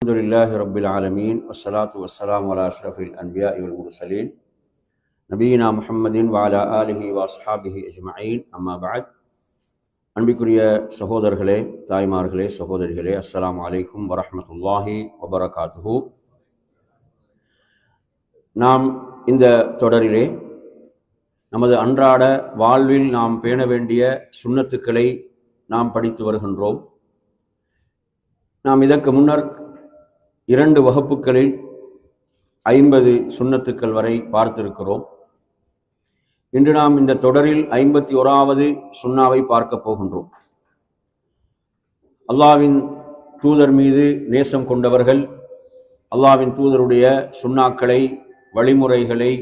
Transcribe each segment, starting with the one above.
அல்ஹம்துலில்லாஹி ரப்பில் ஆலமீன் வஸ்ஸலாத்து வஸ்ஸலாமு அலா அஷ்ரஃபில் அன்பியாஇ வல் முர்ஸலீன் நபியினா முஹம்மதின் வ அலா ஆலிஹி வ அஸ்ஹாபிஹி அஜ்மஈன் அம்மா பஅத். அன்பிற்குரிய சகோதரர்களே, தாய்மார்களே, சகோதரிகளே, அஸ்ஸலாமு அலைக்கும் வரஹ்மத்துல்லாஹி வபரகாத்துஹு. நாம் இந்த தொடரிலே நமது அன்றாட வாழ்வில் நாம் பேண வேண்டிய சுன்னத்துக்களை நாம் படித்து வருகின்றோம். நாம் இதற்கு முன்னர் 2 வகுப்புகளில் 50 சுன்னத்துக்கள் வரை பார்த்திருக்கிறோம். இன்று நாம் இந்த தொடரில் 51வது சுன்னாவை பார்க்க போகின்றோம். அல்லாஹ்வின் தூதர் மீது நேசம் கொண்டவர்கள் அல்லாஹ்வின் தூதருடைய சுன்னாக்களை, வழிமுறைகளை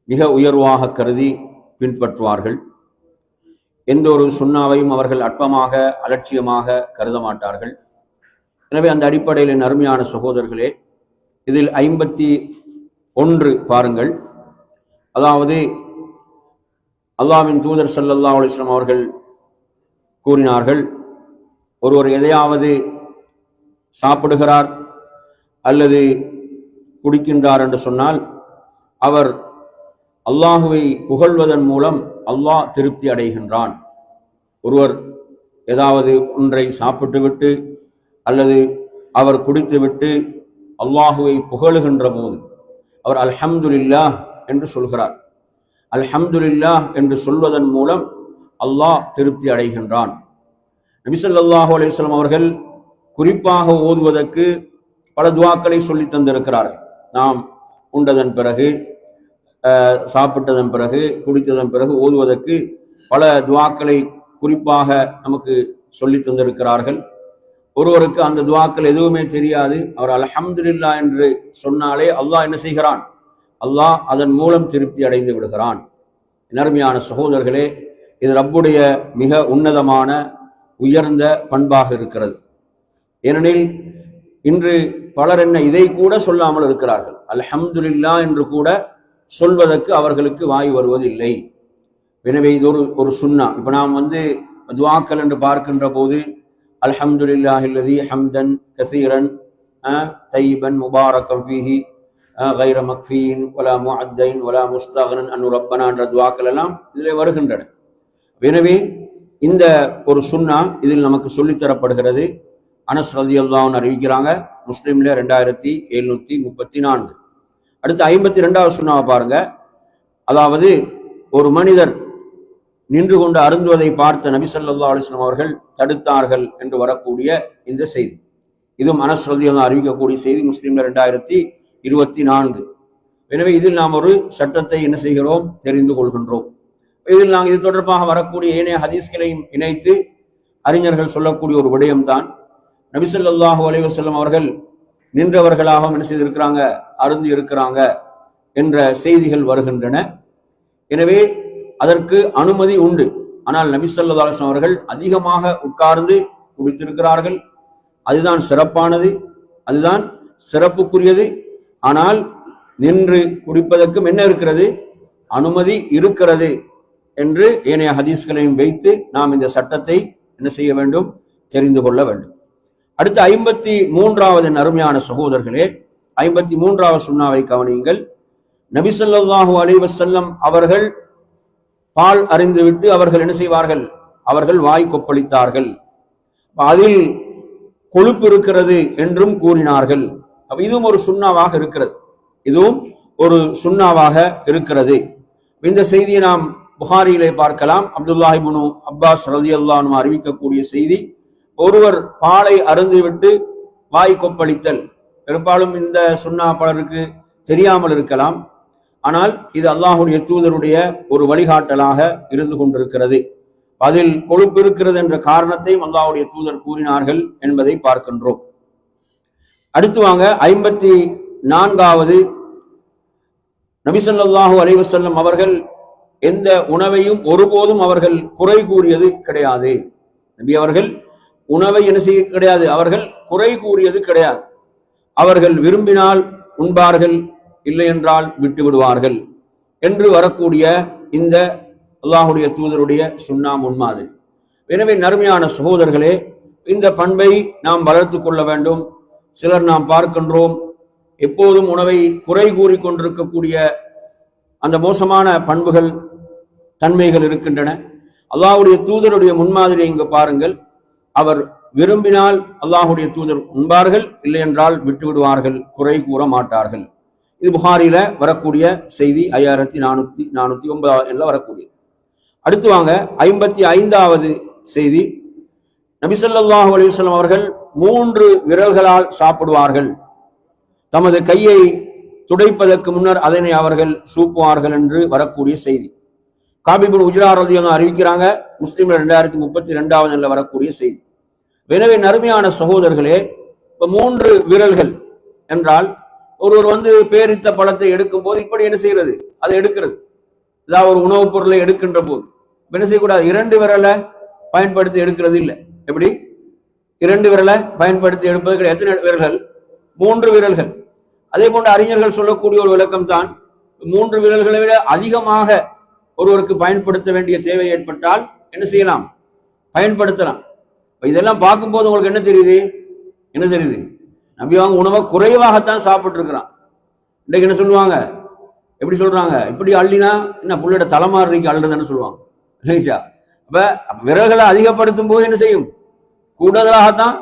மிக உயர்வாக கருதி பின்பற்றுவார்கள். எந்த ஒரு சுன்னாவையும் அவர்கள் அற்பமாக, அலட்சியமாக கருத மாட்டார்கள். எனவே அந்த அடிப்படையில் என் அருமையான சகோதரர்களே, இதில் 51 பாருங்கள். அதாவது அல்லாஹ்வின் தூதர் ஸல்லல்லாஹு அலைஹி வஸல்லம் அவர்கள் கூறினார்கள், ஒருவர் எதையாவது சாப்பிடுகிறார் அல்லது குடிக்கின்றார் என்று சொன்னால் அவர் அல்லாஹுவை புகழ்வதன் மூலம் அல்லாஹ் திருப்தி அடைகின்றான். ஒருவர் ஏதாவது ஒன்றை சாப்பிட்டுவிட்டு அல்லது அவர் குடித்துவிட்டு அல்லாஹுவை புகழுகின்ற போது அவர் அல்ஹம்துலில்லாஹ் என்று சொல்கிறார். அல்ஹம்துலில்லாஹ் என்று சொல்வதன் மூலம் அல்லாஹ் திருப்தி அடைகின்றான். நபி ஸல்லல்லாஹு அலைஹி வஸல்லம் அவர்கள் குறிப்பாக ஓதுவதற்கு பல துஆக்களை சொல்லி தந்திருக்கிறார்கள். நாம் உண்டதன் பிறகு, சாப்பிட்டதன் பிறகு, குடித்ததன் பிறகு ஓதுவதற்கு பல துஆக்களை குறிப்பாக நமக்கு சொல்லி தந்திருக்கிறார்கள். ஒருவருக்கு அந்த துஆக்கள் எதுவுமே தெரியாது, அவர் அல்ஹம்துலில்லாஹ் என்று சொன்னாலே அல்லாஹ் என்ன செய்கிறான்? அல்லாஹ் அதன் மூலம் திருப்தி அடைந்து விடுகிறான். அருமையான சகோதரர்களே, இது ரப்புடைய மிக உன்னதமான உயர்ந்த பண்பாக இருக்கிறது. ஏனெனில் இன்று பலர் என்ன இதை கூட சொல்லாமல் இருக்கிறார்கள். அல்ஹம்துலில்லாஹ் என்று கூட சொல்வதற்கு அவர்களுக்கு வாய் வருவதில்லை. எனவே இது ஒரு சுன்னா. இப்போ நாம் துஆக்கள் என்று பார்க்கின்ற போது அல்ஹம்துலில்லாஹில்லதி ஹம்தன் கஸீரன் தய்யிபன் முபாரக்கன் ஃபீஹி கைர மக்ஃபீன் வலா முஅத்தைன் வலா முஸ்தக்னன் அன் ரப்பனா என்ற துஆக்கள் எல்லாம் இதில் வருகின்றன. எனவே இந்த ஒரு சுன்னா இதில் நமக்கு சொல்லித்தரப்படுகிறது. அனஸ் ரலியல்லாஹு அன்ஹு அறிவிக்கிறாங்க, முஸ்லிம்ல 2734. அடுத்து 52வது சுன்னாவை பாருங்க. அதாவது ஒரு மனிதர் நின்று கொண்டு அருந்துவதை பார்த்த நபி ஸல்லல்லாஹு அலைஹி வஸல்லம் அவர்கள் தடுத்தார்கள் என்று வரக்கூடிய இந்த செய்தி, இதுவும் அனஸ் ரலியல்லாஹு அன்ஹு அறிவிக்கக்கூடிய செய்தி, முஸ்லிம்ல 2024. எனவே இதில் நாம் ஒரு சட்டத்தை என்ன செய்கிறோம்? தெரிந்து கொள்கின்றோம். இதில் நாங்கள் இது தொடர்பாக வரக்கூடிய ஏனைய ஹதீஸ்களையும் இணைத்து அறிஞர்கள் சொல்லக்கூடிய ஒரு விடயம்தான், நபி ஸல்லல்லாஹு அலைஹி வஸல்லம் அவர்கள் நின்றவர்களாக என்ன செய்திருக்கிறாங்க? அருந்தி இருக்கிறாங்க என்ற செய்திகள் வருகின்றன. எனவே அதற்கு அனுமதி உண்டு. ஆனால் நபி ஸல்லல்லாஹு அலைஹி வஸல்லம் அவர்கள் அதிகமாக உட்கார்ந்து குடித்திருக்கிறார்கள். அதுதான் சிறப்பானது, அதுதான் சிறப்புக்குரியது. ஆனால் நின்று குடிப்பதற்கும் என்ன இருக்கிறது? அனுமதி இருக்கிறது என்று ஏனைய ஹதீஸ்களையும் வைத்து நாம் இந்த சட்டத்தை என்ன செய்ய வேண்டும்? தெரிந்து கொள்ள வேண்டும். அடுத்து 53வது அருமையான சகோதரர்களே, 53வது சுன்னாவை கவனியுங்கள். நபி ஸல்லல்லாஹு அலைஹி வஸல்லம் அவர்கள் பால் அறிந்துவிட்டு அவர்கள் என்ன செய்வார்கள்? அவர்கள் வாய் கொப்பளித்தார்கள். அதில் கொழுப்பு இருக்கிறது என்றும் கூறினார்கள். இதுவும் ஒரு சுன்னாவாக இருக்கிறது. இதுவும் ஒரு சுன்னாவாக இருக்கிறது. இந்த செய்தியை நாம் புகாரியிலே பார்க்கலாம். அப்துல்லாஹ் இப்னு அப்பாஸ் ரலியல்லாஹு அன்ஹு அறிவிக்கக்கூடிய செய்தி, ஒருவர் பாலை அருந்திவிட்டு வாய் கொப்பளித்தல். பெரும்பாலும் இந்த சுன்னா பலருக்கு தெரியாமல் இருக்கலாம். ஆனால் இது அல்லாஹுடைய தூதருடைய ஒரு வழிகாட்டலாக இருந்து கொண்டிருக்கிறது. அதில் கொழுப்பு இருக்கிறது என்ற காரணத்தையும் அல்லாஹுடைய தூதர் கூறினார்கள் என்பதை பார்க்கின்றோம். அடுத்து வாங்க 54வது, நபி ஸல்லல்லாஹு அலைஹி வஸல்லம் அவர்கள் எந்த உணவையும் ஒருபோதும் அவர்கள் குறை கூறியது கிடையாது. நபி அவர்கள் உணவை என்ன செய்ய கிடையாது, அவர்கள் குறை கூறியது கிடையாது. அவர்கள் விரும்பினால் உண்பார்கள், இல்லை என்றால் விட்டு விடுவார்கள் என்று வரக்கூடிய இந்த அல்லாஹுடைய தூதருடைய சுன்னா முன்மாதிரி. எனவே நறுமையான சகோதரர்களே, இந்த பண்பை நாம் வளர்த்து கொள்ள வேண்டும். சிலர் நாம் பார்க்கின்றோம் எப்போதும் உணவை குறை கூறி கொண்டிருக்கக்கூடிய அந்த மோசமான பண்புகள் தன்மைகள் இருக்கின்றன. அல்லாஹ்வுடைய தூதருடைய முன்மாதிரியை இங்கு பாருங்கள். அவர் விரும்பினால் அல்லாஹ்வுடைய தூதர் உண்பார்கள், இல்லை என்றால் விட்டு விடுவார்கள், குறை கூற மாட்டார்கள். இது புகாரில வரக்கூடிய செய்தி 5409 வரக்கூடிய. அடுத்து வாங்க 55வது செய்தி. நபி ஸல்லல்லாஹு அலைஹி வஸல்லம் அவர்கள் 3 விரல்களால் சாப்பிடுவார்கள். தமது கையை துடைப்பதற்கு முன்னர் அதனை அவர்கள் சூப்புவார்கள் என்று வரக்கூடிய செய்தி. காப் இப்னு உஜ்ரா ரலியல்லாஹு அறிவிக்கிறாங்க. முஸ்லிம் 2032 வரக்கூடிய செய்தி. எனவே நறுமையான சகோதரர்களே, இப்ப 3 விரல்கள் என்றால் ஒருவர் பேரித்த பழத்தை எடுக்கும் போது இப்படி என்ன செய்யறது, அதை எடுக்கிறது. ஏதாவது ஒரு உணவுப் பொருளை எடுக்கின்ற போது என்ன செய்யக்கூடாது, 2 விரலை பயன்படுத்தி எடுக்கிறது இல்லை. எப்படி 2 விரலை பயன்படுத்தி எடுப்பது கிடையாது. எத்தனை விரல்கள்? 3 விரல்கள். அதே போன்று அறிஞர்கள் சொல்லக்கூடிய ஒரு விளக்கம் தான், 3 விரல்களை விட அதிகமாக ஒருவருக்கு பயன்படுத்த வேண்டிய தேவை ஏற்பட்டால் என்ன செய்யலாம், பயன்படுத்தலாம். இதெல்லாம் பார்க்கும்போது உங்களுக்கு என்ன தெரியுது, நபி அவங்க உணவை குறைவாகத்தான் சாப்பிட்டு இருக்கிறான். இன்றைக்கு என்ன சொல்லுவாங்க, எப்படி சொல்றாங்க, இப்படி அள்ளினா என்ன புள்ளியோட தலைமாறிக்கு அள்ளுறதுன்னு சொல்லுவாங்க. அப்ப விரல்களை அதிகப்படுத்தும் போது என்ன செய்யும், கூடுதலாகத்தான்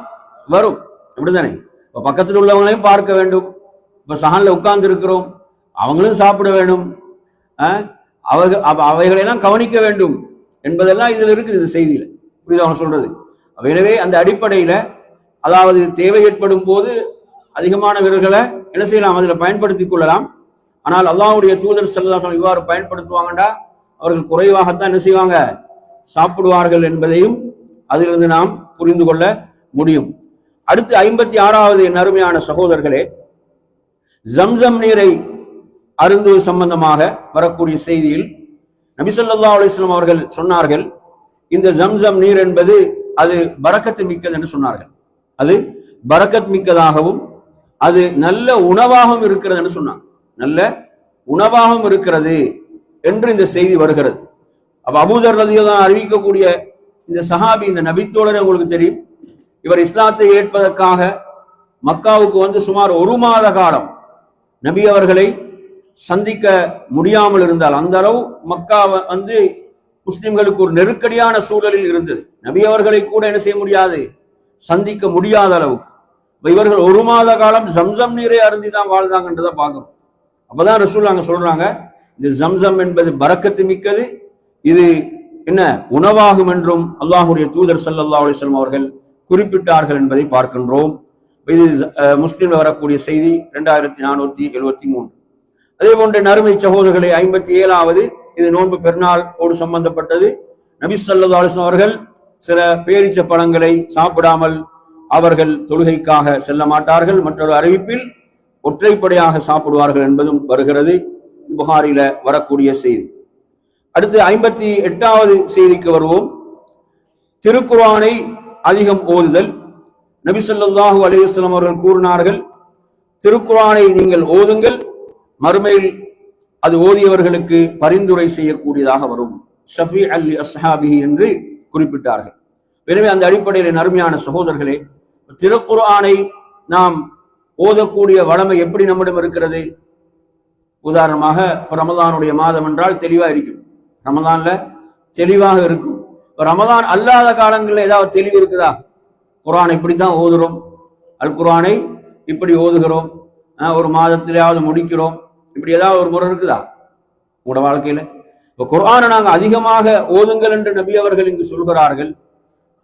வரும். அப்படித்தானே? இப்ப பக்கத்தில் உள்ளவங்களையும் பார்க்க வேண்டும். இப்ப சஹான்ல உட்கார்ந்து இருக்கிறோம், அவங்களும் சாப்பிட வேண்டும், அவைகளெல்லாம் கவனிக்க வேண்டும் என்பதெல்லாம் இதுல இருக்குது, இந்த செய்தியில புரியுது அவங்க சொல்றது. எனவே அந்த அடிப்படையில அதாவது தேவை ஏற்படும் போது அதிகமான விரல்களை என்ன செய்யலாம், அதுல பயன்படுத்திக் கொள்ளலாம். ஆனால் அல்லாஹ்வுடைய தூதர் ஸல்லல்லாஹு அலைஹி வஸல்லம் இவ்வாறு பயன்படுத்துவாங்கடா, அவர்கள் குறைவாகத்தான் என்ன செய்வாங்க, சாப்பிடுவார்கள் என்பதையும் அதிலிருந்து நாம் புரிந்து கொள்ள முடியும். அடுத்து 56வது நறுமையான சகோதரர்களே, ஜம்சம் நீரை அருந்துவது சம்பந்தமாக வரக்கூடிய செய்தியில் நபி ஸல்லல்லாஹு அலைஹி வஸல்லம் அவர்கள் சொன்னார்கள், இந்த ஜம்சம் நீர் என்பது அது பரக்கத்து மிக்கது என்று சொன்னார்கள். அது பரக்கத் மிக்கதாகவும் அது நல்ல உணவாகவும் இருக்கிறது என்று சொன்னாங்க. நல்ல உணவாகவும் இருக்கிறது என்று இந்த செய்தி வருகிறது. அப்ப அபூதர் ரலியல்லாஹு அறிவிக்கக்கூடிய இந்த சஹாபி, இந்த நபித்தோழர் உங்களுக்கு தெரியும், இவர் இஸ்லாத்தை ஏற்பதற்காக மக்காவுக்கு சுமார் 1 மாத காலம் நபி அவர்களை சந்திக்க முடியாமல் இருந்தால், அந்த அளவு மக்கா முஸ்லிம்களுக்கு ஒரு நெருக்கடியான சூழலில் இருந்தது. நபி அவர்களை கூட என்ன செய்ய முடியாது, சந்திக்க முடியாத அளவுக்கு. இவர்கள் 1 மாத காலம் ஜம்சம் நீரை அருந்திதான் வாழ்ந்தாங்கன்றதை பார்க்கணும். அப்பதான் ரசூல் அங்க சொல்றாங்க, இந்த ஜம்சம் என்பது பரக்கத்து மிக்கது, இது என்ன உணவாகும் என்றும் அல்லாஹ்வுடைய தூதர் ஸல்லல்லாஹு அலைஹி வஸல்லம் அவர்கள் குறிப்பிட்டார்கள் என்பதை பார்க்கின்றோம். இது முஸ்லிம்ல வரக்கூடிய செய்தி 2473. அதே போன்ற நறுமை சகோதரர்களை 57வது, இது நோன்பு பெருநாளோடு சம்பந்தப்பட்டது. நபி ஸல்லல்லாஹு அலைஹி வஸல்லம் அவர்கள் சில பேரிச்ச பழங்களை சாப்பிடாமல் அவர்கள் தொழுகைக்காக செல்ல மாட்டார்கள். மற்றொரு அறிவிப்பில் ஒற்றைப்படையாக சாப்பிடுவார்கள் என்பதும் வருகிறது. புகாரில வரக்கூடிய செய்தி. அடுத்து 58வது செய்திக்கு வருவோம். திருக்குர்ஆனை அதிகம் ஓதுதல். நபி ஸல்லல்லாஹு அலைஹி வஸல்லம் அவர்கள் கூறினார்கள், திருக்குர்ஆனை நீங்கள் ஓதுங்கள், மறுமையில் அது ஓதியவர்களுக்கு பரிந்துரை செய்யக்கூடியதாக வரும். ஷஃபீஅல் லி அஸ்ஹாபிஹி என்று குறிப்பிட்டார்கள். எனவே அந்த அடிப்படையில் நறுமையான சகோதரர்களே, திருக்குர்ஆனை நாம் ஓதக்கூடிய வளமை எப்படி நம்மிடம் இருக்கிறது? உதாரணமாக ரமலானுடைய மாதம் என்றால் தெளிவா இருக்கும், ரமலான்ல தெளிவாக இருக்கும். ரமலான் அல்லாத காலங்களில் ஏதாவது தெளிவு இருக்குதா? குர்ஆனை இப்படித்தான் ஓதுறோம், அல் குர்ஆனை இப்படி ஓதுகிறோம், ஒரு மாதத்திலேயாவது முடிக்கிறோம், இப்படி ஏதாவது ஒரு முறை இருக்குதா உங்களோட வாழ்க்கையில? இப்ப குர்ஆனை நாங்கள் அதிகமாக ஓதுங்கள் என்று நபி அவர்கள் இங்கு சொல்கிறார்கள்.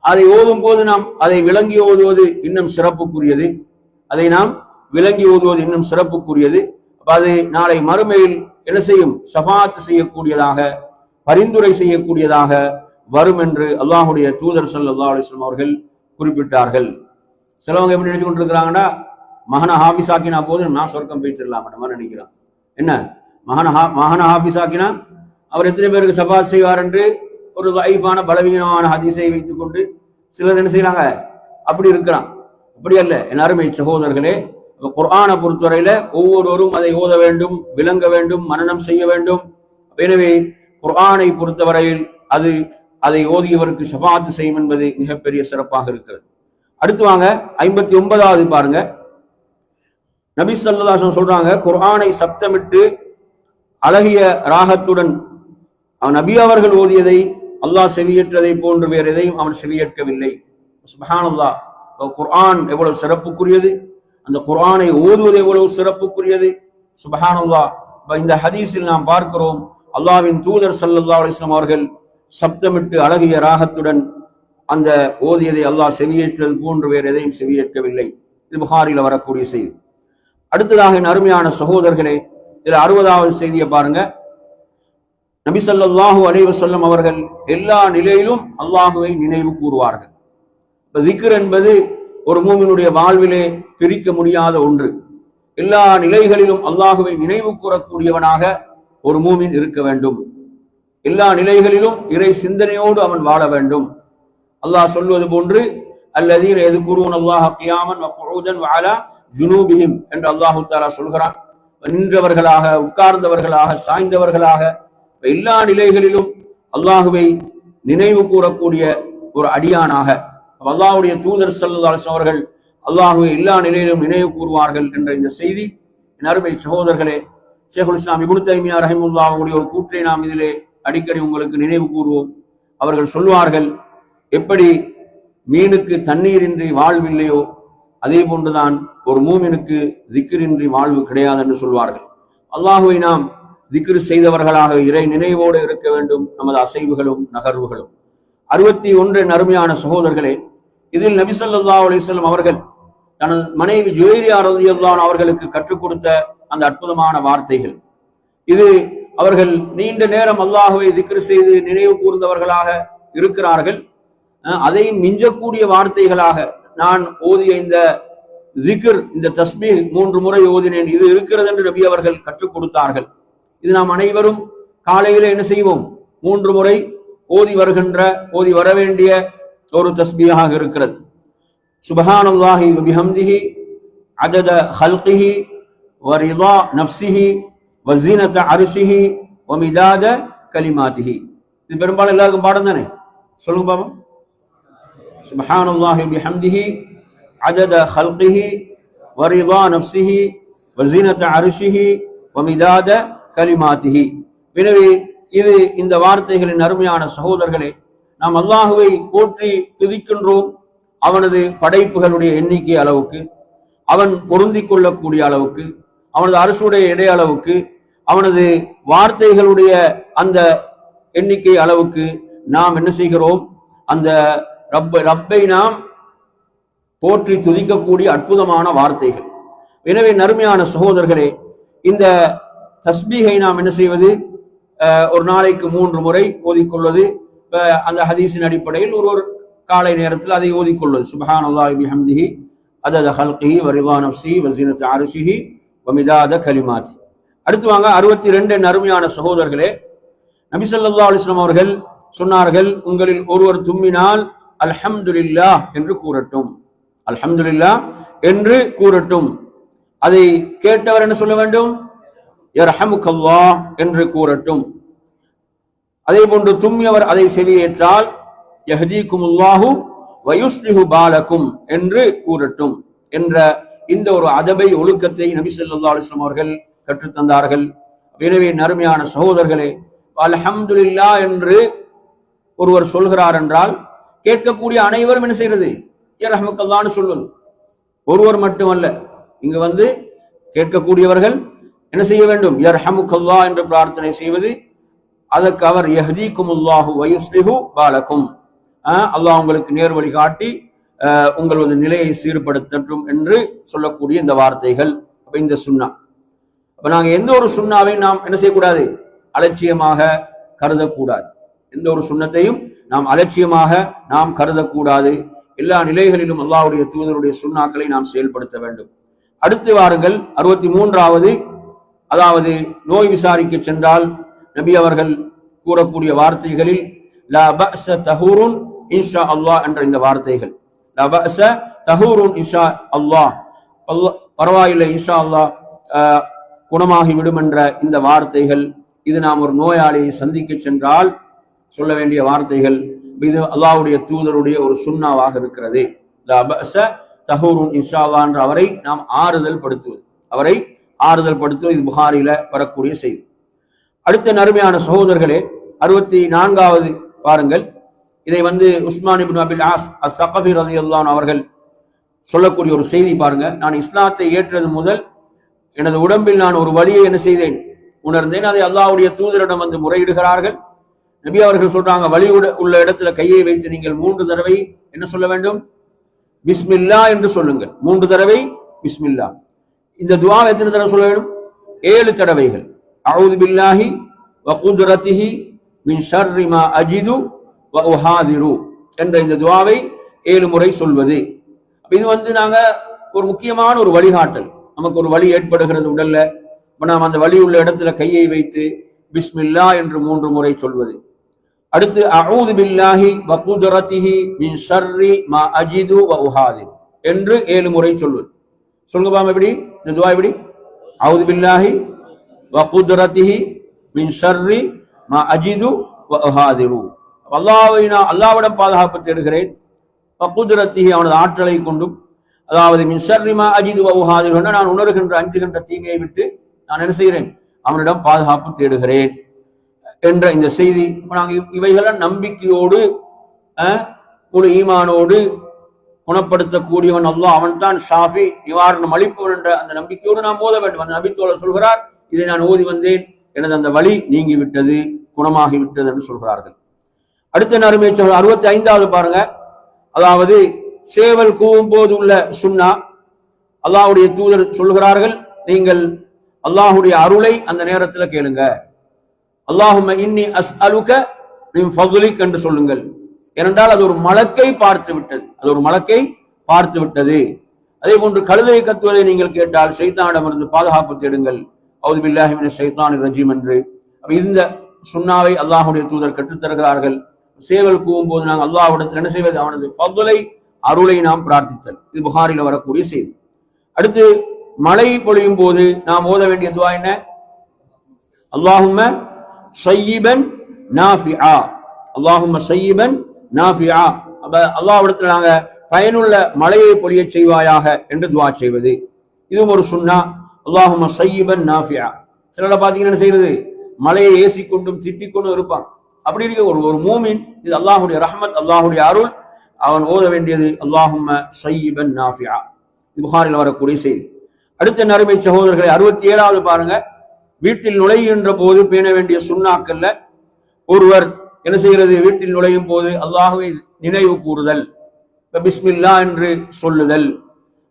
அதை ஓதும் போது நாம் அதை விளங்கி ஓதுவது இன்னும் சிறப்புக்குரியது. அதை நாம் விளங்கி ஓதுவது இன்னும் சிறப்புக்குரியது. அது நாளை மறுமையில் என்ன செய்யும், ஷஃபாஅத் செய்யக்கூடியதாக, பரிந்துரை செய்யக்கூடியதாக வரும் என்று அல்லாஹ்வுடைய தூதர் ஸல்லல்லாஹு அலைஹி வஸல்லம் அவர்கள் குறிப்பிட்டார்கள். சிலவங்க எப்படி நினைச்சு கொண்டிருக்கிறாங்கன்னா, மகனை ஹாஃபிஸாக்கினா போதும் நான் சொர்க்கம் போய்த்திடலாம் அந்த மாதிரி நினைக்கிறான். என்ன மகனை ஹாஃபிஸாக்கினா அவர் எத்தனை பேருக்கு ஷஃபாஅத் செய்வார் என்று ஒரு தைஃபான பலவீனமான ஹதீஸை வைத்துக் கொண்டு சிலர் என்ன செய்யறாங்க, அப்படி இருக்கிறான். அப்படி அல்ல என் அருமை சகோதரர்களே. குர்ஆனை பொறுத்தவரையில ஒவ்வொருவரும் அதை ஓத வேண்டும், விளங்க வேண்டும், மனனம் செய்ய வேண்டும். எனவே குர்ஆனை பொறுத்தவரையில் அதை ஓதியவருக்கு ஷஃபாஅத் செய்யும் என்பது மிகப்பெரிய சிறப்பாக இருக்கிறது. அடுத்து வாங்க 59வது பாருங்க. நபி ஸல்லல்லாஹு அலைஹி வஸல்லம் சொல்றாங்க, குர்ஆனை சப்தமிட்டு அழகிய ராகத்துடன் அவன் நபி அவர்கள் ஓதியதை அல்லாஹ் செவியேற்றதை போன்று வேறு எதையும் அவன் செவியேற்கவில்லை. சுப்ஹானல்லாஹ். குர்ஆன் எவ்வளவு சிறப்புக்குரியது, அந்த குர்ஆனை ஓதுவது எவ்வளவு சிறப்புக்குரியது. சுப்ஹானல்லாஹ். இந்த ஹதீஸில் நாம் பார்க்கிறோம், அல்லாஹ்வின் தூதர் ஸல்லல்லாஹு அலைஹி வஸல்லம் அவர்கள் சப்தமிட்டு அழகிய ராகத்துடன் அந்த ஓதியதை அல்லாஹ் செவியேற்றது போன்று வேறு எதையும் செவியேற்கவில்லை. இது புகாரில வரக்கூடிய செய்தி. அடுத்ததாக என் அருமையான சகோதரர்களே, இதுல 60வது செய்தியை பாருங்க. நபி ஸல்லல்லாஹு அலைஹி வஸல்லம் அவர்கள் எல்லா நிலையிலும் அல்லாஹுவை நினைவு கூறுவார்கள். திக்ர் என்பது ஒரு மூமினுடைய வாழ்விலே பிரிக்க முடியாத ஒன்று. எல்லா நிலைகளிலும் அல்லாஹுவை நினைவு கூறக்கூடியவனாக ஒரு மூமின் இருக்க வேண்டும். எல்லா நிலைகளிலும் இறை சிந்தனையோடு அவன் வாழ வேண்டும். அல்லாஹ் சொல்வது போன்று, அல்லதீன யذ்குரூன அல்லாஹ கியாமன் வ குஊதன் வ அலா ஜுனூபிஹிம் என்று அல்லாஹ் தஆலா சொல்கிறான். நின்றவர்களாக, உட்கார்ந்தவர்களாக, சாய்ந்தவர்களாக, எல்லா நிலைகளிலும் அல்லாஹுவை நினைவு கூறக்கூடிய ஒரு அடியானாக அல்லாஹ்வுடைய தூதர் ஸல்லல்லாஹு அலைஹி வஸல்லம் அவர்கள் அல்லாஹுவை எல்லா நிலையிலும் நினைவு கூறுவார்கள் என்ற இந்த செய்தி, என் அருமை சகோதரர்களே, ஷேகுல் இஸ்லாம் இப்னு தைமியா ரஹிமஹுல்லாஹ் அவருடைய ஒரு கூற்றை நாம் இதிலே அடிக்கடி உங்களுக்கு நினைவு கூறுவோம். அவர்கள் சொல்வார்கள், எப்படி மீனுக்கு தண்ணீரின்றி வாழ்வில்லையோ அதே போன்றுதான் ஒரு மூமினுக்கு திக்ரின்றி வாழ்வு கிடையாது என்று சொல்வார்கள். அல்லாஹுவை நாம் திக்ர் செய்தவர்களாக இறை நினைவோடு இருக்க வேண்டும், நமது அசைவுகளும் நகர்வுகளும். 61 அருமையான சகோதரர்களே, இதில் நபி ஸல்லல்லாஹு அலைஹி வஸல்லம் அவர்கள் தனது மனைவி ஜுவைரியா ரலியல்லாஹு அன்ஹா அவர்களுக்கு கற்றுக் கொடுத்த அந்த அற்புதமான வார்த்தைகள். இது அவர்கள் நீண்ட நேரம் அல்லாஹுவை திக்ர் செய்து நினைவு கூர்ந்தவர்களாக இருக்கிறார்கள். அதை மிஞ்சக்கூடிய வார்த்தைகளாக நான் ஓதிய இந்த திக்ர், இந்த தஸ்பீஹ் 3 முறை ஓதினேன், இது இருக்கிறது என்று நபி அவர்கள் கற்றுக் கொடுத்தார்கள். இது நாம் அனைவரும் காலையில என்ன செய்வோம், 3 முறை ஓதி வர வேண்டிய ஒரு தஸ்பீஹாக இருக்கிறது. சுப்ஹானல்லாஹி வ பிஹம்திஹி அதத ஹல்கிஹி வ ரிதா நஃப்ஸிஹி வ ஸீனத அர்ஷிஹி வ மிதாத கலிமாத்திஹி. இது பெரும்பாலும் எல்லாருக்கும் பாடம் தானே, சொல்லுங்க பாப்போம். சுப்ஹானல்லாஹி வ பிஹம்திஹி அதத ஹல்கிஹி வ ரிதா நஃப்ஸிஹி வ ஸீனத அர்ஷிஹி வ மிதாத கலிமாத்திஹி. எனவே இது இந்த வார்த்தைகளின் அருமையான சகோதரர்களே, நாம் அல்லாஹுவை போற்றி துதிக்கின்றோம். அவனது படைப்புகளுடைய எண்ணிக்கை அளவுக்கு, அவன் பொருந்திக் கொள்ளக்கூடிய அளவுக்கு, அவனது அரசுடைய இடை அளவுக்கு, அவனது வார்த்தைகளுடைய அந்த எண்ணிக்கை அளவுக்கு நாம் என்ன செய்கிறோம், அந்த ரப்பை நாம் போற்றி துதிக்கக்கூடிய அற்புதமான வார்த்தைகள். எனவே நறுமையான சகோதரர்களே, இந்த தஸ்பீஹை நாம் என்ன செய்வது, ஒரு நாளைக்கு 3 முறை ஓதிக்கொள்வது. அந்த ஹதீஸின் அடிப்படையில் ஒரு காலை நேரத்தில் அதை ஓதிக்கொள்வது. சுப்ஹானல்லாஹி பிஹம்திஹி அதத ஹல்கிஹி வ ரிதா நஃப்ஸிஹி வ ஸீனத அர்ஷிஹி வ மிதாத கலிமாத்தி. அடுத்து வாங்க 62 அருமையான சகோதரர்களே, நபி ஸல்லல்லாஹு அலைஹி வஸல்லம் அவர்கள் சொன்னார்கள், உங்களில் ஒருவர் தும்மினால் அல்ஹம்துலில்லாஹ் என்று கூறட்டும், அல்ஹம்துலில்லாஹ் என்று கூறட்டும். அதை கேட்டவர் என்ன சொல்ல வேண்டும், யர்ஹமுக்கல்லாஹ் என்று கூறட்டும். அதே போன்று தும்மியவர் அதை செவியேற்றால் யஹ்தீகுமுல்லாஹு வ யுஸ்லிஹு பாலக்கும் என்று கூறட்டும் என்ற இந்த ஒரு அதபை, ஒழுக்கத்தை நபி ஸல்லல்லாஹு அலைஹி வஸல்லம் அவர்கள் கற்றுத்தந்தார்கள். எனவே நறுமையான சகோதரர்களே, அல்ஹம்துலில்லாஹ் என்று ஒருவர் சொல்கிறார் என்றால் கேட்கக்கூடிய அனைவரும் என்ன செய்யறது, யர்ஹமுக்கல்லாஹ்னு சொல்வது. ஒருவர் மட்டுமல்ல, இங்கு கேட்கக்கூடியவர்கள் என்ன செய்ய வேண்டும், யர்ஹமுக்கல்லாஹ் என்று பிரார்த்தனை செய்வது. அதற்கு அவர் யஹ்தீகுமுல்லாஹு வ யுஸ்லிஹு பாலக்கும், அல்லாஹ் உங்களுக்கு நேர்வழி காட்டி உங்களது நிலையை சீர்படுத்தட்டும் என்று சொல்லக்கூடிய இந்த வார்த்தைகள். இந்த சுன்னா, அப்ப நாங்க எந்த ஒரு சுன்னாவை நாம் என்ன செய்யக்கூடாது, அலட்சியமாக கருதக்கூடாது. எந்த ஒரு சுன்னத்தையும் நாம் அலட்சியமாக நாம் கருதக்கூடாது. எல்லா நிலைகளிலும் அல்லாஹ்வுடைய தூதருடைய சுன்னாக்களை நாம் செயல்படுத்த வேண்டும். அடுத்து வாருங்கள் 63வது, அதாவது நோய் விசாரிக்க சென்றால் நபி அவர்கள் கூறக்கூடிய வார்த்தைகளில் லா பஅஸ தஹூருன் இன்ஷா அல்லாஹ் என்ற இந்த வார்த்தைகள், லா பஅஸ தஹூருன் இன்ஷா அல்லாஹ், பரவாயில்லை இன்ஷா அல்லாஹ் குணமாகி விடும் என்ற இந்த வார்த்தைகள், இது நாம் ஒரு நோயாளியை சந்திக்க சென்றால் சொல்ல வேண்டிய வார்த்தைகள். இது அல்லாஹ்வுடைய தூதருடைய ஒரு சுன்னாவாக இருக்கிறது. லா பஅஸ தஹூருன் இன்ஷா அல்லாஹ் என்ற அவரை நாம் ஆறுதல் படுத்துவது, அவரை ஆறுதல் படுத்துவது. இது புகாரில வரக்கூடிய செய்தி. அடுத்த நறுமையான சகோதரர்களே, 64வது பாருங்கள். இதை உஸ்மான் இப்னு அபில் ஆஸ் அஸ்-ஸகஃபி ரலியல்லாஹு அன்ஹு அவர்கள் சொல்லக்கூடிய ஒரு செய்தி பாருங்க. நான் இஸ்லாத்தை ஏற்றது முதல் எனது உடம்பில் நான் ஒரு வலியை என்ன செய்தேன், உணர்ந்தேன். அதை அல்லாஹ்வுடைய தூதரிடம் முறையிடுகிறார்கள். நபி அவர்கள் சொல்றாங்க, வலி உள்ள இடத்துல கையை வைத்து நீங்கள் 3 தடவை என்ன சொல்ல வேண்டும், பிஸ்மில்லா என்று சொல்லுங்கள். 3 தடவை பிஸ்மில்லா. இந்த துஆவை எத்தனை தடவை சொல்ல வேண்டும்? 7 தடவைகள். அஊது பில்லாஹி வ குத்ரத்திஹி மின் ஷர்ரி மா அஜிது வ உஹாதிரு என்ற இந்த துஆவை 7 முறை சொல்வது. இது நாங்க ஒரு முக்கியமான ஒரு வழிகாட்டல். நமக்கு ஒரு வலி ஏற்படுகிறது உடல்ல, நாம் அந்த வலி உள்ள இடத்துல கையை வைத்து பிஸ்மில்லா என்று 3 முறை சொல்வது. அடுத்து அஊது பில்லாஹி வ குத்ரத்திஹி மின் ஷர்ரி மா அஜிது வ உஹாதிரு என்று 7 முறை சொல்வது. சொல்லுங்க பாம், எப்படி இந்த துஆ எப்படி? அஊது பில்லாஹி வ குத்ரத்திஹி மின் ஷர்ரி மா அஜிது வ உஹாதிரு. அல்லாஹ்விடம் பாதுகாப்பு தேடுகிறேன். குத்ரத்திஹி அவனது ஆற்றலை கொண்டும், அதாவது மின் ஷர்ரி மா அஜிது வ உஹாதிரு நான் உணர்கின்ற அஞ்சுகின்ற தீமையை விட்டு நான் என்ன செய்கிறேன், அவனிடம் பாதுகாப்பு தேடுகிறேன் என்ற இந்த செய்தி. நாங்கள் இவைகளெல்லாம் நம்பிக்கையோடு ஒரு ஈமானோடு குணப்படுத்தக்கூடியவன் அல்லாஹ், அவன் தான் ஷாஃபி, நிவாரணம் அளிப்பவன் என்ற அந்த நம்பிக்கையோடு நாம் ஓத வேண்டும். அந்த நபித்தோழர் சொல்கிறார், இதை நான் ஓதி வந்தேன், எனது அந்த வலி நீங்கி விட்டது, குணமாகி விட்டது என்று சொல்கிறார்கள். அடுத்த நறுமை 65வது பாருங்க. அதாவது சேவல் கூவும் போது உள்ள சுன்னா. அல்லாஹ்வுடைய தூதர் சொல்கிறார்கள், நீங்கள் அல்லாஹ்வுடைய அருளை அந்த நேரத்தில் கேளுங்க. அல்லாஹும்ம இன்னி அஸ்அலுக மின் ஃபضலிக் என்று சொல்லுங்கள். ஏனென்றால் அது ஒரு மலக்கை பார்த்து விட்டது, அது ஒரு மலக்கை பார்த்து விட்டது. அதே போன்று கழுதை கத்துவதை நீங்கள் கேட்டால் ஷைத்தானிடமிருந்து பாதுகாப்பு தேடுங்கள். அஊது பில்லாஹி மினஷ் ஷைத்தானிர் ரஜீம் என்று. இந்த சுன்னாவை அல்லாஹ்வுடைய தூதர் கற்றுத்தருகிறார்கள். சேவல் கூவும் போது நாங்கள் அல்லாஹ்விடத்தில் என்ன செய்வது, அவனது ஃபضலை அருளை நாம் பிரார்த்தித்தல். இது புகாரில வரக்கூடிய செய்தி. அடுத்து மழை பொழியும் போது நாம் ஓத வேண்டிய துஆ என்ன? அல்லாஹும்ம ஸய்யிபன் நாஃபிஆ, அல்லாஹும்ம ஸய்யிபன் நாஃபிஆ. அல்லாஹ்விடத்தில் நாங்க பயனுள்ள மழையை பொழிய செய்வாயாக என்று துஆ செய்வது. இதுவும் ஒரு சுன்னா. அல்லாஹும்ம ஸய்யிபன் நாஃபிஆ. சிலரை பார்த்தீங்கன்னா என்ன செய்யறது, மழையை ஏசிக்கொண்டும் திட்டிக்கொண்டும் இருப்பான். அப்படி இருக்க ஒரு மூமின், இது அல்லாஹ்வுடைய ரஹ்மத், அல்லாஹ்வுடைய அருள், அவன் ஓத வேண்டியது அல்லாஹும்ம ஸய்யிபன் நாஃபிஆ. இது புகாரில் வரக்கூடிய செய்தி. அடுத்த நறுமை சகோதரர்களை 67வது பாருங்க. வீட்டில் நுழைகின்ற போது பேண வேண்டிய சுன்னாக்கள்ல ஒருவர் என்ன செய்கிறது, வீட்டில் நுழையும் போது அல்லாஹ்வை நினைவு கூறுதல், பிஸ்மில்லா என்று சொல்லுதல்.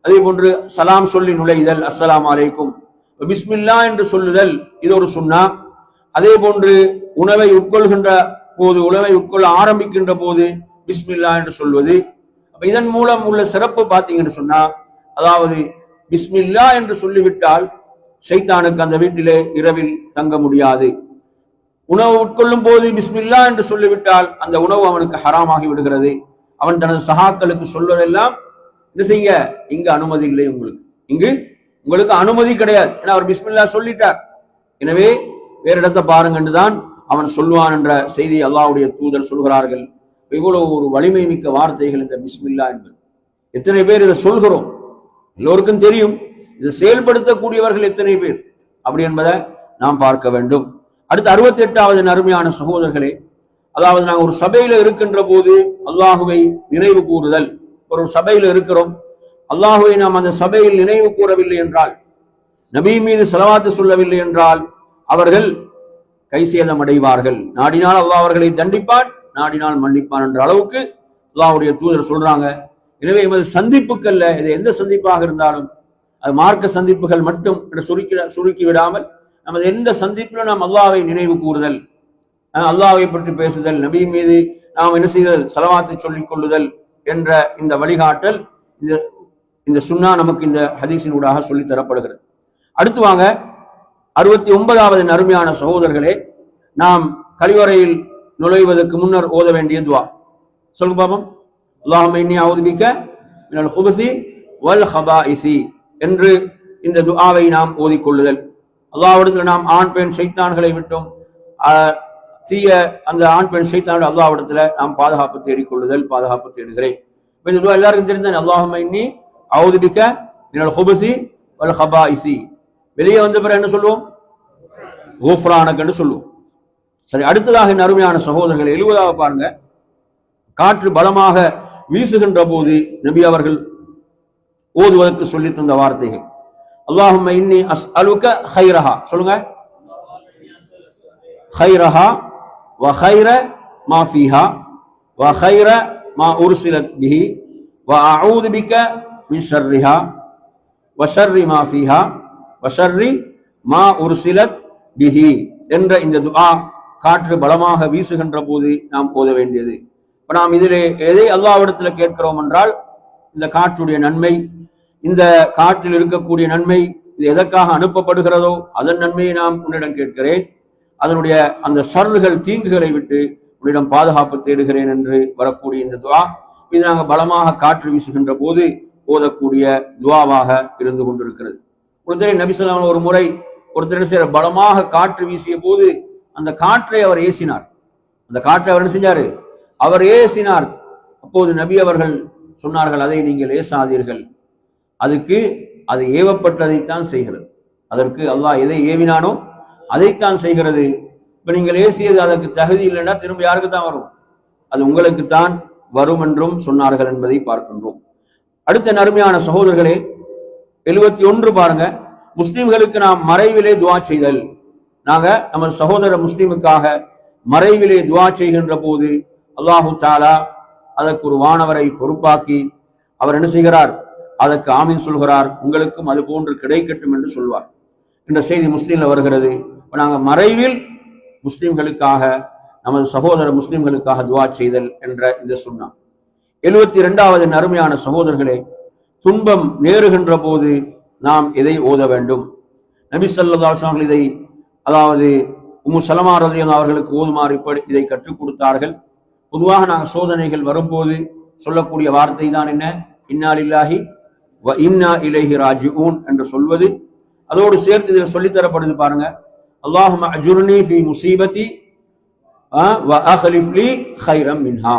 அதே போன்று சலாம் சொல்லி நுழைதல், அஸ்ஸலாமு அலைக்கும், பிஸ்மில்லா என்று சொல்லுதல், இது ஒரு சுன்னா. அதே போன்று உணவை உட்கொள்கின்ற போது, உணவை உட்கொள்ள ஆரம்பிக்கின்ற போது பிஸ்மில்லா என்று சொல்வது. இதன் மூலம் உள்ள சிறப்பு பார்த்தீங்கன்னு சொன்னா, அதாவது பிஸ்மில்லா என்று சொல்லிவிட்டால் ஷைத்தானுக்கு அந்த வீட்டிலே இரவில் தங்க முடியாது. உணவு உட்கொள்ளும் போது பிஸ்மில்லா என்று சொல்லிவிட்டால் அந்த உணவு அவனுக்கு ஹராமாகி விடுகிறது. அவன் தனது சகாக்களுக்கு சொல்வதெல்லாம் என்ன செய்ய, இங்கு அனுமதி இல்லை, உங்களுக்கு அனுமதி கிடையாது, ஏன்னா அவர் பிஸ்மில்லா சொல்லிட்டார். எனவே வேறு இடத்தை பாருங்க என்றுதான் அவன் சொல்வான் என்ற செய்தி அல்லாஹ்வுடைய தூதர் சொல்கிறார்கள். இவ்வளவு ஒரு வலிமை மிக்க வார்த்தைகள் இந்த பிஸ்மில்லா என்பது. எத்தனை பேர் இதை சொல்கிறோம், எல்லோருக்கும் தெரியும். இதை செயல்படுத்தக்கூடியவர்கள் எத்தனை பேர் அப்படி என்பதை நாம் பார்க்க வேண்டும். அடுத்து 68வது அருமையான சகோதரர்களே, அதாவது நாங்கள் ஒரு சபையில இருக்கின்ற போது அல்லாஹுவை நினைவு கூறுதல். ஒரு சபையில இருக்கிறோம், அல்லாஹுவை நாம் அந்த சபையில் நினைவு கூறவில்லை என்றால், நபி மீது ஸலவாத்து சொல்லவில்லை என்றால் அவர்கள் கைசேதம் அடைவார்கள். நாடினால் அல்லாஹ் அவர்களை தண்டிப்பான், நாடினால் மன்னிப்பான் என்ற அளவுக்கு அல்லாஹ்வுடைய தூதர் சொல்றாங்க. எனவே எமது சந்திப்புகள்ல, இது எந்த சந்திப்பாக இருந்தாலும் அது மார்க்க சந்திப்புகள் மட்டும் சுருக்கி விடாமல் நமது எந்த சந்திப்பிலும் நாம் அல்லாஹ்வை நினைவு கூறுதல், அல்லாஹ்வை பற்றி பேசுதல், நபி மீது நாம் என்ன செய்தல், ஸலவாத்தை சொல்லிக் கொள்ளுதல் என்ற இந்த வழிகாட்டல், இந்த சுன்னா நமக்கு இந்த ஹதீஸின் ஊடாக சொல்லி தரப்படுகிறது. அடுத்து வாங்க 69வது அருமையான சகோதரர்களே, நாம் கழிவறையில் நுழைவதற்கு முன்னர் ஓத வேண்டிய துஆ சொல்லுங்க பாப்போம். அல்லாஹும்ம இன்னி அஊது பிக மினல் குபஸி வல் ஹபாயிஸி என்று இந்த துஆவை நாம் ஓதிக்கொள்ளுதல். அல்லாஹ்விடத்தில் நாம் ஆண் பெண் ஷைத்தான்களை விட்டும் தீய அந்த ஆண் பெண் ஷைத்தானோட அல்லாஹ்விடத்தில் நாம் பாதுகாப்பு தேடிக்கொள்ளுதல், பாதுகாப்பு தேடுகிறேன். இந்த துஆ எல்லாருக்கும் தெரிஞ்ச அல்லாஹும்ம இன்னி அஊது பிக மினல் குபஸி வல் ஹபாயிஸி, வெளியே வந்த பிறகு என்ன சொல்லுவோம்? குஃப்ரானக் சொல்லுவோம். சரி, அடுத்ததாக அருமையான சகோதரர்கள் 70வது பாருங்க. காற்று பலமாக வீசுகின்ற போது நபி அவர்கள் ஓதுவதற்கு சொல்லி தந்த வார்த்தைகள். அல்லாஹும்ம இன்னி அஸ்அலுக கைரஹா, சொல்லுங்க. கைரஹா வ கைர மா ஃபீஹா வ கைர மா உர்சிலத் பிஹி வ அஊது பிக மின் ஷர்ரிஹா வ ஷர்ரி மா ஃபீஹா வ ஷர்ரி மா உர்சிலத் பிஹி என்ற இந்த துஆ காற்று பலமாக வீசுகின்ற போது நாம் ஓத வேண்டியது. இப்ப நாம் இதிலே எதை அல்லாஹ்விடத்துல கேட்கிறோம் என்றால், இந்த காற்றுடைய நன்மை, இந்த காற்றில் இருக்கக்கூடிய நன்மை, இது எதற்காக அனுப்பப்படுகிறதோ அதன் நன்மையை நாம் உன்னிடம் கேட்கிறேன். அதனுடைய அந்த ஷர்றுகள், தீங்குகளை விட்டு உன்னிடம் பாதுகாப்பு தேடுகிறேன் என்று வரக்கூடிய இந்த துஆ, இது நாங்கள் பலமாக காற்று வீசுகின்ற போது ஓதக்கூடிய துஆவாக இருந்து கொண்டிருக்கிறது. ஒருத்தர் நபி ஸல்லல்லாஹு அலைஹி வஸல்லம் ஒரு முறை ஒருத்தர் பலமாக காற்று வீசிய போது அந்த காற்றை அவர் ஏசினார். அந்த காற்றை அவர் என்ன செஞ்சாரு? அவர் ஏசினார். அப்போது நபி அவர்கள் சொன்னார்கள், அதை நீங்கள் ஏசாதீர்கள், அதுக்கு அது ஏவப்பட்டதைத்தான் செய்கிறது. அதற்கு அல்லாஹ் எதை ஏவினானோ அதைத்தான் செய்கிறது. இப்ப நீங்கள் ஏசியது அதற்கு தகுதி இல்லைன்னா திரும்ப யாருக்கு தான் வரும்? அது உங்களுக்குத்தான் வரும் என்றும் சொன்னார்கள் என்பதை பார்க்கின்றோம். அடுத்த நறுமையான சகோதரர்களே, 71 பாருங்க. முஸ்லிம்களுக்கு நாம் மறைவிலே துஆ செய்தல். நாங்க நம்ம சகோதர முஸ்லிமுக்காக மறைவிலே துஆ செய்கின்ற போது அல்லாஹு தஆலா அதற்கு ஒரு வானவரை பொறுப்பாக்கி அவர் என்ன செய்கிறார்? அதற்கு ஆமீன் சொல்கிறார். உங்களுக்கும் அது போன்று கிடைக்கட்டும் என்று சொல்வார் என்ற செய்தி முஸ்லீம்ல வருகிறது. நாங்க மறைவில் முஸ்லிம்களுக்காக, நமது சகோதர முஸ்லிம்களுக்காக துஆ செய்தல் என்ற இந்த சுன்னா. 72வது நறுமையான சகோதரர்களே, துன்பம் நேருகின்ற போது நாம் எதை ஓத வேண்டும்? நபி ஸல்லல்லாஹு அலைஹி வஸல்லம் இதை, அதாவது உம்மு ஸலமா ரலியல்லாஹு அவர்களுக்கு ஓதுமாறு இப்படி இதை கற்றுக் கொடுத்தார்கள். பொதுவாக நாங்கள் சோதனைகள் வரும்போது சொல்லக்கூடிய வார்த்தை தான் என்ன? இன்னா லில்லாஹி வ இன்னா இலைஹி ராஜிஊன் என்று சொல்வது. அதோடு சேர்த்து இதில் சொல்லித்தரப்படுது பாருங்க, அல்லாஹும்ம அஜுர்னி ஃபி முஸீபதி வ அக்லிஃப் லி கைரம் மின்ஹா.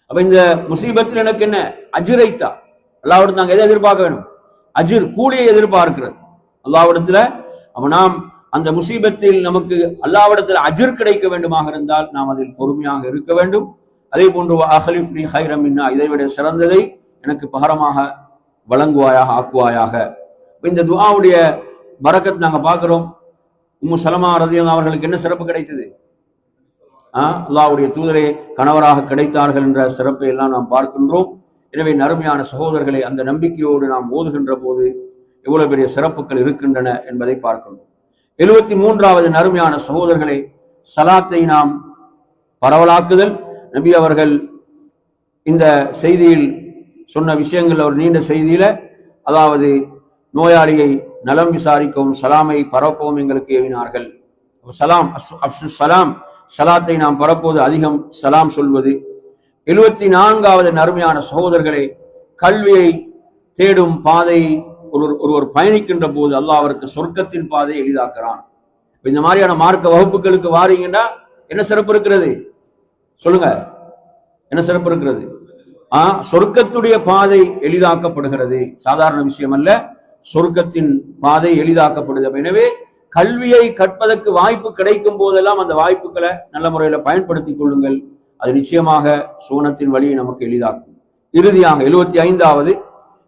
அப்ப இந்த முசீபத்தில் எனக்கு என்ன? அஜ்ரைத்தா. அல்லாஹ்விடத்தில் நாங்கள் எதை எதிர்பார்க்க வேண்டும்? அஜிர், கூலியை எதிர்பார்க்கிறது அல்லாஹ்விடத்துல. அப்ப நாம் அந்த முசீபத்தில் நமக்கு அல்லாஹ்விடத்தில் அஜிர் கிடைக்க வேண்டுமாக இருந்தால் நாம் அதில் பொறுமையாக இருக்க வேண்டும். அதே போன்று அஹ்லிஃப் லி கைரம் மின்ஹா, இதைவிட சிறந்ததை எனக்கு பகரமாக வழங்குவாயாக, ஆக்குவாயாக. இந்த துஆவுடைய பரக்கத் நாங்க பார்க்கிறோம். உம்மு ஸலமா ரலியல்லாஹு அவர்களுக்கு என்ன சிறப்பு கிடைத்தது? அல்லாஹ்வுடைய தூதரே கணவராக கிடைத்தார்கள் என்ற சிறப்பை எல்லாம் நாம் பார்க்கின்றோம். எனவே நறுமையான சகோதரர்களை, அந்த நம்பிக்கையோடு நாம் ஓதுகின்ற போது எவ்வளவு பெரிய சிறப்புகள் இருக்கின்றன என்பதை பார்க்கின்றோம். 73வது நறுமையான சகோதரர்களை, சலாத்தை நாம் பரவலாக்குதல். நபி அவர்கள் இந்த செய்தியில் சொன்ன விஷயங்கள், ஒரு நீண்ட செய்தியில, அதாவது நோயாளியை நலம் விசாரிக்கவும் சலாமை பரப்பவும் எங்களுக்கு ஏவினார்கள். சலாம், அப்சு சலாம், சலாத்தை நாம் பரப்புவது, அதிகம் சலாம் சொல்வது. 74வது நறுமையான சகோதரர்களே, கல்வியை தேடும் பாதை ஒருவர் பயணிக்கின்ற போது அல்லாஹ் அவருக்கு சொர்க்கத்தின் பாதையை எளிதாக்குறான். இந்த மாதிரியான மார்க்க வகுப்புகளுக்கு வாரீங்கன்னா என்ன சிறப்பு இருக்கிறது? சொல்லுங்க, என்ன சிறப்பு இருக்கிறது? சொர்க்கத்துடைய பாதை எளிதாக்கப்படுகிறது. சாதாரண விஷயம் அல்ல, சொர்க்கத்தின் பாதை எளிதாக்கப்படுது. எனவே கல்வியை கற்பதற்கு வாய்ப்பு கிடைக்கும் போதெல்லாம் அந்த வாய்ப்புகளை நல்ல முறையில பயன்படுத்தி கொள்ளுங்கள். அது நிச்சயமாக சுவனத்தின் வழியை நமக்கு எளிதாக்கும். இறுதியாக 75வது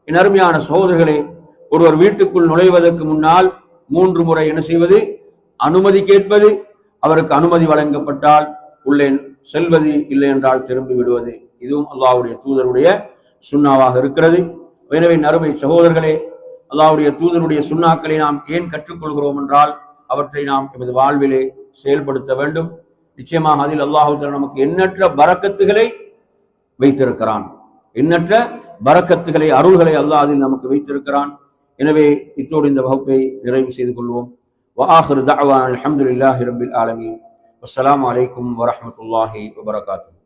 அருமையான சகோதரர்களே, ஒருவர் வீட்டுக்குள் நுழைவதற்கு முன்னால் 3 முறை என்ன செய்வது? அனுமதி கேட்பது. அவருக்கு அனுமதி வழங்கப்பட்டால் உள்ளே செல்வது, இல்லை என்றால் திரும்பி விடுவது. இதுவும் அல்லாஹ்வுடைய தூதருடைய சுன்னாவாக இருக்கிறது. எனவே நறுமை சகோதரர்களே, அல்லாஹ்வுடைய தூதருடைய சுன்னாக்களை நாம் ஏன் கற்றுக்கொள்கிறோம் என்றால், அவற்றை நாம் எமது வாழ்விலே செயல்படுத்த வேண்டும். நிச்சயமாக அதில் அல்லாஹ் நமக்கு எண்ணற்ற பரக்கத்துகளை வைத்திருக்கிறான். எண்ணற்ற பரக்கத்துகளை, அருள்களை அல்லாஹ் அதில் நமக்கு வைத்திருக்கிறான். எனவே இத்தோடு இந்த வகுப்பை நிறைவு செய்து கொள்வோம். வஆகிரு தஅவானா அல்ஹம்துலில்லாஹி ரப்பில் ஆலமீன். வஸ்ஸலாமு அலைக்கும் வரஹ்மத்துல்லாஹி வபரகாத்துஹு.